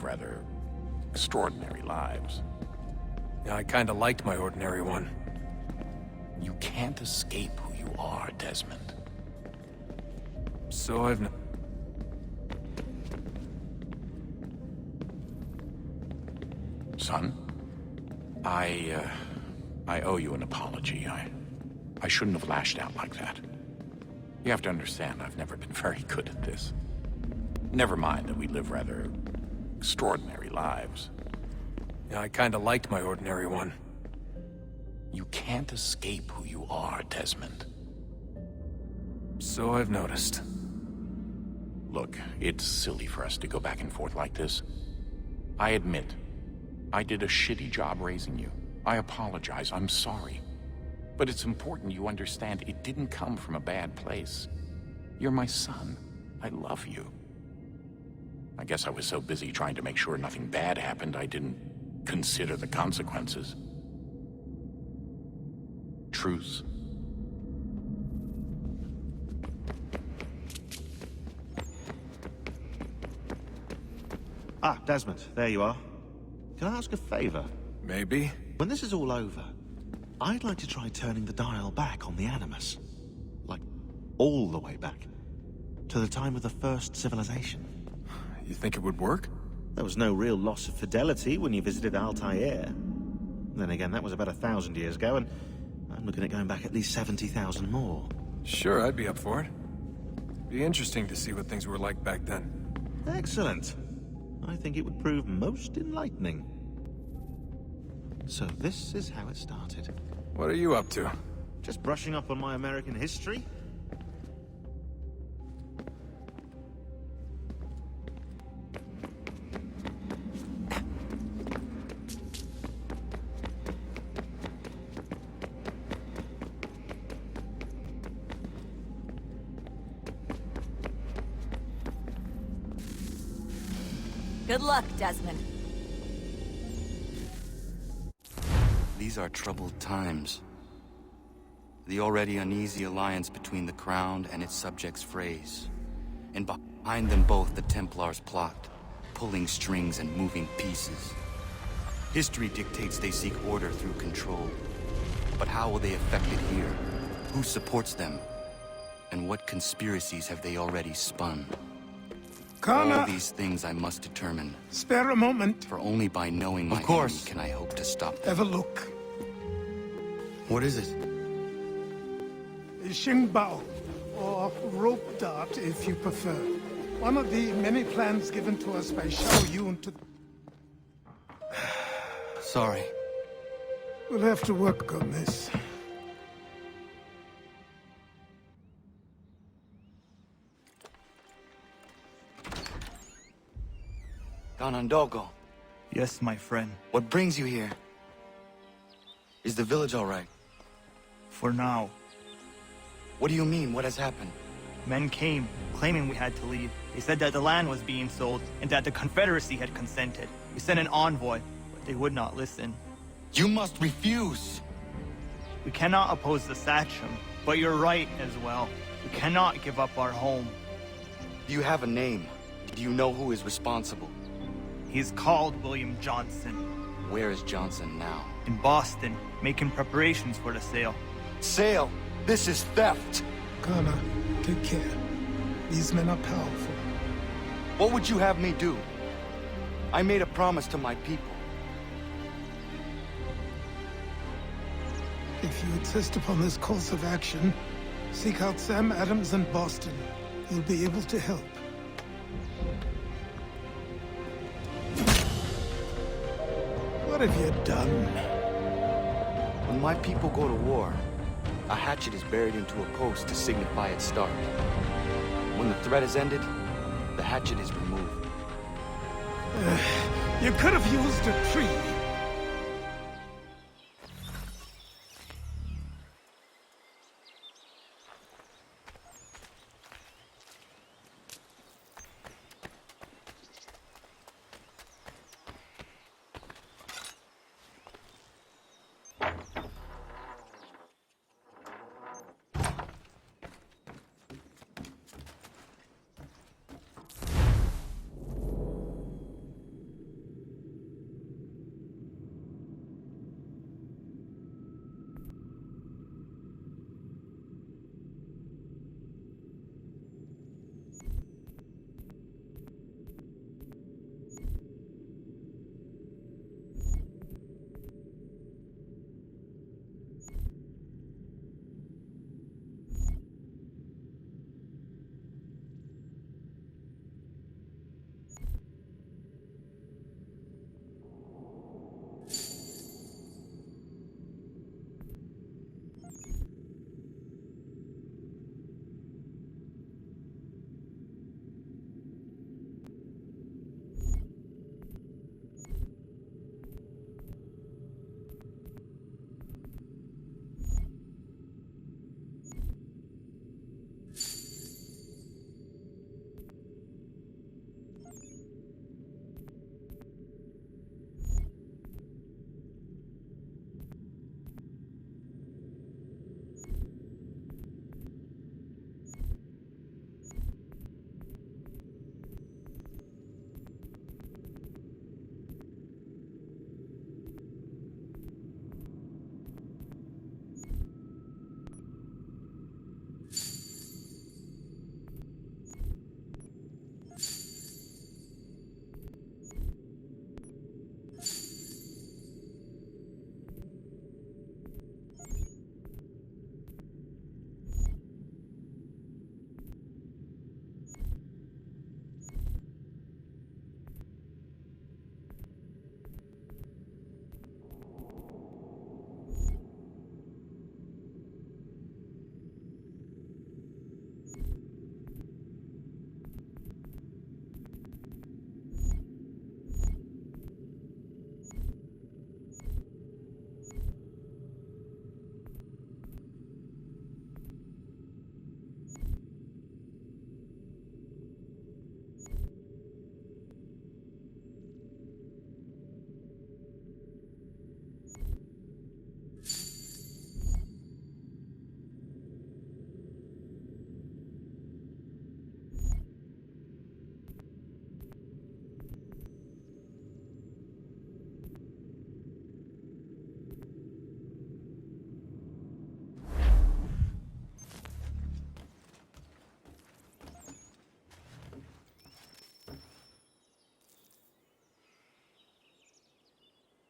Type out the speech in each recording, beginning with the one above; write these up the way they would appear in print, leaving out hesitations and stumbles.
rather extraordinary lives. Yeah, I kinda liked my ordinary one. You can't escape who you are, Desmond. So I've... Son, I owe you an apology. I shouldn't have lashed out like that. You have to understand, I've never been very good at this. Never mind that we live rather extraordinary lives. Yeah, I kinda liked my ordinary one. You can't escape who you are, Desmond. So I've noticed. Look, it's silly for us to go back and forth like this. I admit, I did a shitty job raising you. I apologize, I'm sorry. But it's important you understand it didn't come from a bad place. You're my son. I love you. I guess I was so busy trying to make sure nothing bad happened, I didn't consider the consequences. Truce. Ah, Desmond, there you are. Can I ask a favor? Maybe? When this is all over, I'd like to try turning the dial back on the Animus. Like, all the way back. To the time of the first civilization. You think it would work? There was no real loss of fidelity when you visited Altair. Then again, that was about 1,000 years ago, and I'm looking at going back at least 70,000 more. Sure, I'd be up for it. Be interesting to see what things were like back then. Excellent. I think it would prove most enlightening. So this is how it started. What are you up to? Just brushing up on my American history. Good luck, Desmond. These are troubled times. The already uneasy alliance between the Crown and its subjects frays. And behind them both the Templars plot, pulling strings and moving pieces. History dictates they seek order through control. But how will they affect it here? Who supports them? And what conspiracies have they already spun? All these things I must determine. Spare a moment. For only by knowing my enemy can I hope to stop them. Have a look. What is it? Xingbao, or rope dart if you prefer. One of the many plans given to us by Xiao Yun to... Sorry. We'll have to work on this. Ganondogo, Yes, my friend. what brings you here? Is the village all right? For now. What do you mean? What has happened? Men came, claiming we had to leave. They said that the land was being sold, and that the Confederacy had consented. We sent an envoy, but they would not listen. You must refuse! We cannot oppose the Sachem, but you're right as well. We cannot give up our home. Do you have a name? Do you know who is responsible? He is called William Johnson. Where is Johnson now? In Boston, making preparations for the sale. Sale! This is theft! Kana, take care. These men are powerful. What would you have me do? I made a promise to my people. If you insist upon this course of action, seek out Sam Adams in Boston. He'll be able to help. What have you done? When my people go to war, a hatchet is buried into a post to signify its start. When the threat is ended, the hatchet is removed. You could have used a tree.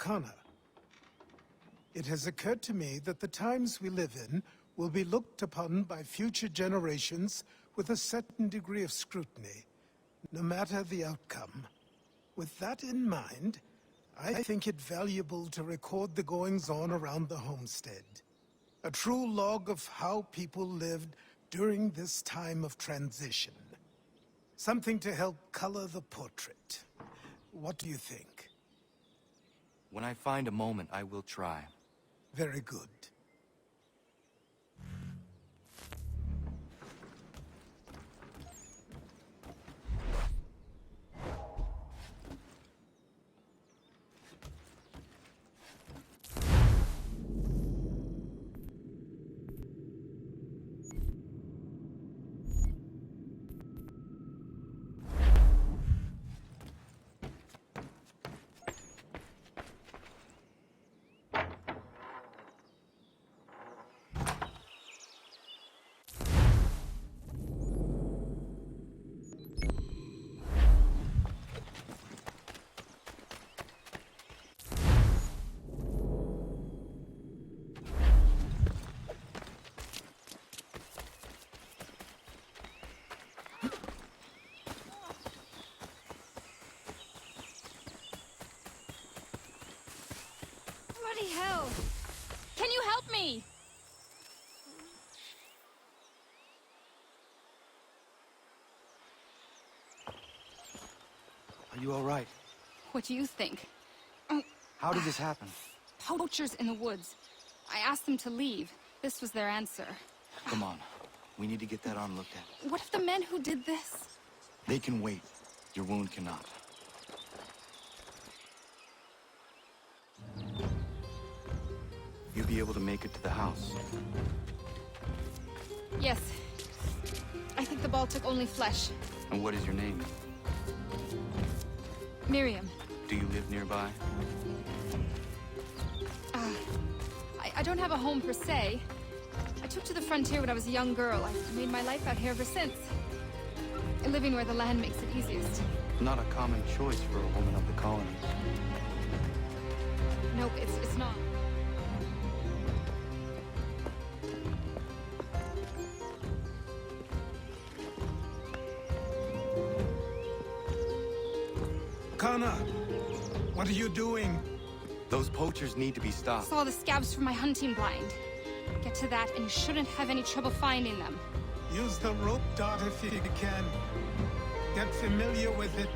Connor, it has occurred to me that the times we live in will be looked upon by future generations with a certain degree of scrutiny, no matter the outcome. With that in mind, I think it valuable to record the goings-on around the homestead. A true log of how people lived during this time of transition. Something to help color the portrait. What do you think? When I find a moment, I will try. Very good. Bloody hell! Can you help me? Are you all right? What do you think? How did this happen? Poachers in the woods. I asked them to leave. This was their answer. Come on. We need to get that arm looked at. What if the men who did this? They can wait. Your wound cannot. You'll be able to make it to the house. Yes. I think the ball took only flesh. And what is your name? Miriam. Do you live nearby? I don't have a home per se. I took to the frontier when I was a young girl. I've made my life out here ever since. Living where the land makes it easiest. Not a common choice for a woman of the colonies. Nope, it's not. Connor, what are you doing? Those poachers need to be stopped. Saw the scabs from my hunting blind. Get to that and you shouldn't have any trouble finding them. Use the rope dart if you can. Get familiar with it.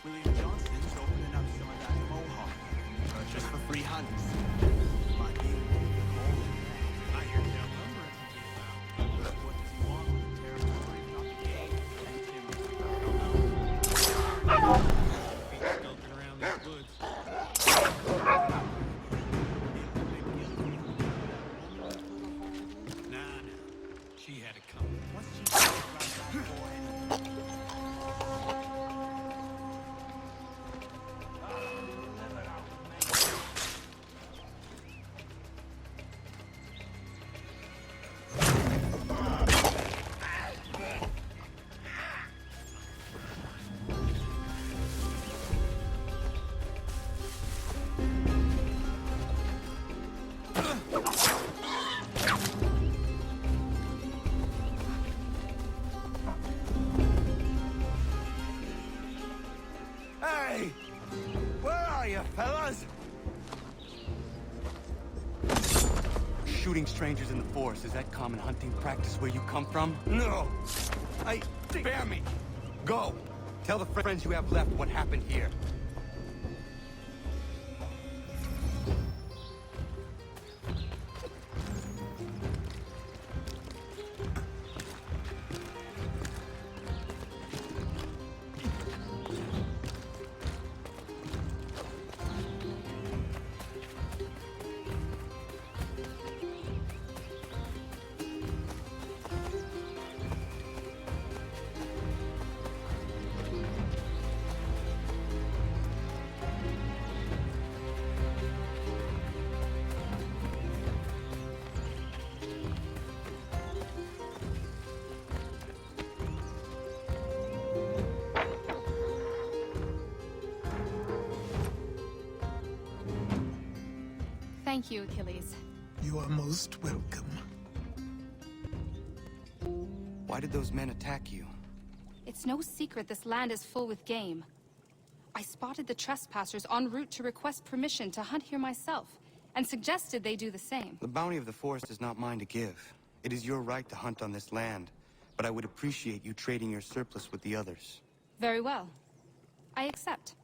William Johnston's opening up some of that mohawk just for free hunts. Might be I hear tell lumber can be found. What does he want with the territory, not the game, and timber? I don't know. Feet skulking around these woods. Nah. She had it coming. Once she got that boy. Hey! Where are you, fellas? Shooting strangers in the forest, is that common hunting practice where you come from? No! Spare me! Go! Tell the friends you have left what happened here. Thank you, Achilles. You are most welcome. Why did those men attack you? It's no secret this land is full with game. I spotted the trespassers en route to request permission to hunt here myself, and suggested they do the same. The bounty of the forest is not mine to give. It is your right to hunt on this land, but I would appreciate you trading your surplus with the others. Very well. I accept.